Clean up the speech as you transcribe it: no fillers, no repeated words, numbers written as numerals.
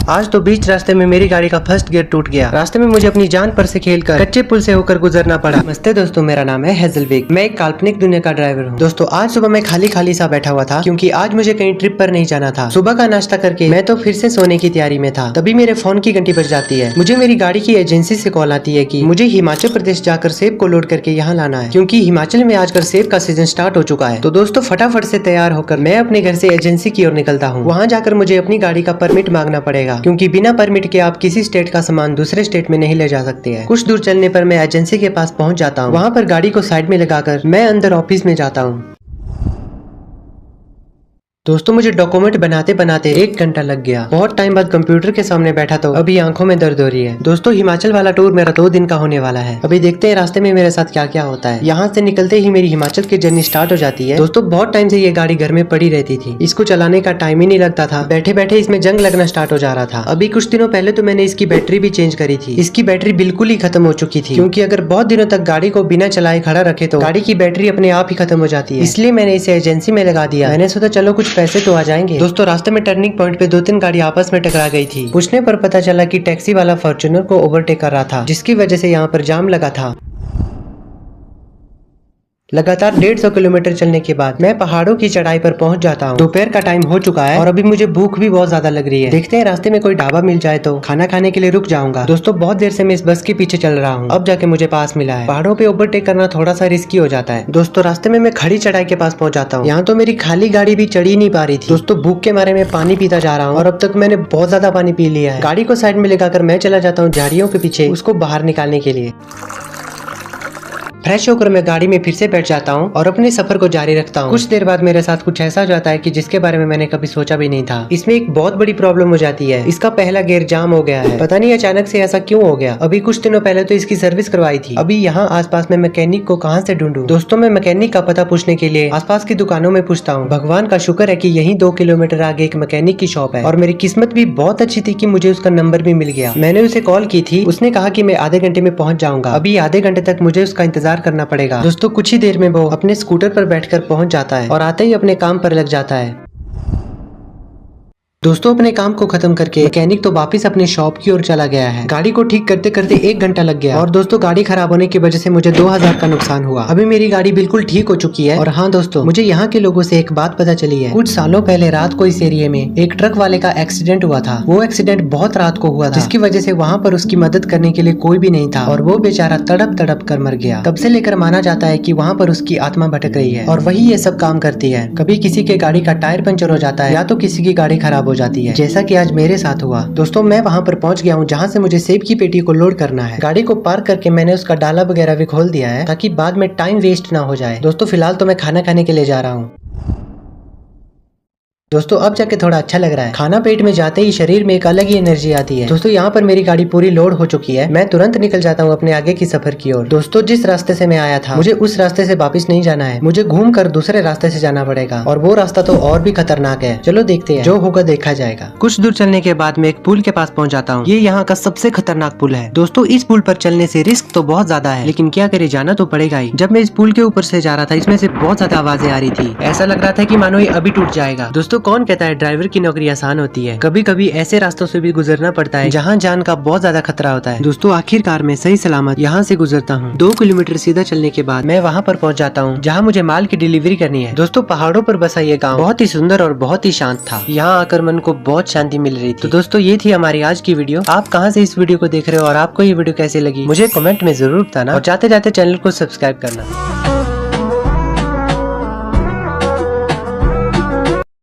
आज तो बीच रास्ते में मेरी गाड़ी का फर्स्ट गियर टूट गया। रास्ते में मुझे अपनी जान पर से खेलकर कच्चे पुल से होकर गुजरना पड़ा। नमस्ते दोस्तों, मेरा नाम है हेजलविक। मैं एक काल्पनिक दुनिया का ड्राइवर हूँ। दोस्तों आज सुबह मैं खाली खाली सा बैठा हुआ था क्योंकि आज मुझे कहीं ट्रिप पर नहीं जाना था। सुबह का नाश्ता करके मैं तो फिर से सोने की तैयारी में था, तभी मेरे फोन की घंटी बज जाती है। मुझे मेरी गाड़ी की एजेंसी से कॉल आती है कि मुझे हिमाचल प्रदेश जाकर सेब को लोड करके यहाँ लाना है, क्योंकि हिमाचल में आजकल सेब का सीजन स्टार्ट हो चुका है। तो दोस्तों फटाफट से तैयार होकर मैं अपने घर से एजेंसी की ओर निकलता हूँ। वहाँ जाकर मुझे अपनी गाड़ी का परमिट मांगना पड़ेगा, क्योंकि बिना परमिट के आप किसी स्टेट का सामान दूसरे स्टेट में नहीं ले जा सकते हैं। कुछ दूर चलने पर मैं एजेंसी के पास पहुँच जाता हूँ। वहाँ पर गाड़ी को साइड में लगाकर मैं अंदर ऑफिस में जाता हूँ। दोस्तों मुझे डॉक्यूमेंट बनाते बनाते 1 घंटा लग गया। बहुत टाइम बाद कंप्यूटर के सामने बैठा तो अभी आंखों में दर्द हो रही है। दोस्तों हिमाचल वाला टूर मेरा 2 दिन का होने वाला है। अभी देखते हैं रास्ते में मेरे साथ क्या क्या होता है। यहाँ से निकलते ही मेरी हिमाचल की जर्नी स्टार्ट हो जाती है। दोस्तों बहुत टाइम से ये गाड़ी घर में पड़ी रहती थी, इसको चलाने का टाइम ही नहीं लगता था। बैठे बैठे इसमें जंग लगना स्टार्ट हो जा रहा था। अभी कुछ दिनों पहले तो मैंने इसकी बैटरी भी चेंज करी थी। इसकी बैटरी बिल्कुल ही खत्म हो चुकी थी, क्योंकि अगर बहुत दिनों तक गाड़ी को बिना चलाए खड़ा रखे तो गाड़ी की बैटरी अपने आप ही खत्म हो जाती है। इसलिए मैंने इसे एजेंसी में लगा दिया। मैंने सोचा चलो कुछ पैसे तो आ जाएंगे। दोस्तों रास्ते में टर्निंग पॉइंट पे 2-3 गाड़ी आपस में टकरा गई थी। पूछने पर पता चला कि टैक्सी वाला फॉर्च्यूनर को ओवरटेक कर रहा था, जिसकी वजह से यहाँ पर जाम लगा था। लगातार 150 किलोमीटर चलने के बाद मैं पहाड़ों की चढ़ाई पर पहुंच जाता हूं। दोपहर का टाइम हो चुका है और अभी मुझे भूख भी बहुत ज्यादा लग रही है। देखते हैं रास्ते में कोई ढाबा मिल जाए तो खाना खाने के लिए रुक जाऊंगा। दोस्तों बहुत देर से मैं इस बस के पीछे चल रहा हूं, अब जाके मुझे पास मिला है। पहाड़ों पे ओवरटेक करना थोड़ा सा रिस्की हो जाता है। दोस्तों रास्ते में मैं खड़ी चढ़ाई के पास पहुंच जाता हूँ। यहाँ तो मेरी खाली गाड़ी भी चढ़ी नहीं पा रही थी। दोस्तों भूख के मारे में पानी पीता जा रहा हूँ और अब तक मैंने बहुत ज्यादा पानी पी लिया है। गाड़ी को साइड में लगाकर मैं चला जाता हूँ झाड़ियों के पीछे उसको बाहर निकालने के लिए। फ्रेश होकर मैं गाड़ी में फिर से बैठ जाता हूँ और अपने सफर को जारी रखता हूँ। कुछ देर बाद मेरे साथ कुछ ऐसा हो जाता है कि जिसके बारे में मैंने कभी सोचा भी नहीं था। इसमें एक बहुत बड़ी प्रॉब्लम हो जाती है। इसका पहला गियर जाम हो गया है। पता नहीं अचानक से ऐसा क्यों हो गया। अभी कुछ दिनों पहले तो इसकी सर्विस करवाई थी। अभी यहाँ आसपास में मैकेनिक को कहाँ से ढूंढूं। दोस्तों मैं मैकेनिक का पता पूछने के लिए आसपास की दुकानों में पूछता हूँ। भगवान का शुक्र है कि यही 2 किलोमीटर आगे एक मैकेनिक की शॉप है और मेरी किस्मत भी बहुत अच्छी थी कि मुझे उसका नंबर भी मिल गया। मैंने उसे कॉल की थी, उसने कहा कि मैं आधे घंटे में पहुंच जाऊंगा। अभी आधे घंटे तक मुझे उसका इंतजार करना पड़ेगा। दोस्तों कुछ ही देर में वो अपने स्कूटर पर बैठकर पहुंच जाता है और आते ही अपने काम पर लग जाता है। दोस्तों अपने काम को खत्म करके मैकेनिक तो वापस अपने शॉप की ओर चला गया है। गाड़ी को ठीक करते करते 1 घंटा लग गया और दोस्तों गाड़ी खराब होने की वजह से मुझे 2000 का नुकसान हुआ। अभी मेरी गाड़ी बिल्कुल ठीक हो चुकी है। और हाँ दोस्तों, मुझे यहाँ के लोगों से एक बात पता चली है। कुछ सालों पहले रात को इस एरिया में एक ट्रक वाले का एक्सीडेंट हुआ था। वो एक्सीडेंट बहुत रात को हुआ था, जिसकी वजह से वहाँ पर उसकी मदद करने के लिए कोई भी नहीं था और वो बेचारा तड़प तड़प कर मर गया। तब से लेकर माना जाता है कि वहाँ पर उसकी आत्मा भटक रही है और वही ये सब काम करती है। कभी किसी के गाड़ी का टायर पंचर हो जाता है या तो किसी की गाड़ी खराब हो जाती है, जैसा कि आज मेरे साथ हुआ। दोस्तों मैं वहां पर पहुंच गया हूं जहां से मुझे सेब की पेटी को लोड करना है। गाड़ी को पार्क करके मैंने उसका डाला वगैरह भी खोल दिया है ताकि बाद में टाइम वेस्ट ना हो जाए। दोस्तों फिलहाल तो मैं खाना खाने के लिए जा रहा हूँ। दोस्तों अब जाके थोड़ा अच्छा लग रहा है। खाना पेट में जाते ही शरीर में एक अलग ही एनर्जी आती है। दोस्तों यहाँ पर मेरी गाड़ी पूरी लोड हो चुकी है। मैं तुरंत निकल जाता हूँ अपने आगे की सफर की ओर। दोस्तों जिस रास्ते से मैं आया था मुझे उस रास्ते से वापस नहीं जाना है। मुझे घूमकर दूसरे रास्ते से जाना पड़ेगा और वो रास्ता तो और भी खतरनाक है। चलो देखते हैं, जो होगा देखा जाएगा। कुछ दूर चलने के बाद मैं एक पुल के पास पहुंच जाता हूँ। ये यहाँ का सबसे खतरनाक पुल है। दोस्तों इस पुल पर चलने से रिस्क तो बहुत ज्यादा है, लेकिन क्या करे, जाना तो पड़ेगा ही। जब मैं इस पुल के ऊपर से जा रहा था इसमें से बहुत ज्यादा आवाजें आ रही थी। ऐसा लग रहा था कि मानो ये अभी टूट जाएगा। दोस्तों कौन कहता है ड्राइवर की नौकरी आसान होती है। कभी कभी ऐसे रास्तों से भी गुजरना पड़ता है जहाँ जान का बहुत ज्यादा खतरा होता है। दोस्तों आखिरकार मैं सही सलामत यहाँ से गुजरता हूँ। 2 किलोमीटर सीधा चलने के बाद मैं वहाँ पर पहुँच जाता हूँ जहाँ मुझे माल की डिलीवरी करनी है। दोस्तों पहाड़ों पर बसा ये गाँव बहुत ही सुंदर और बहुत ही शांत था। यहाँ आकर मन को बहुत शांति मिल रही थी। तो दोस्तों ये थी हमारी आज की वीडियो। आप कहाँ से इस वीडियो को देख रहे हो और आपको ये वीडियो कैसी लगी मुझे कमेंट में जरूर बताना और जाते जाते चैनल को सब्सक्राइब करना।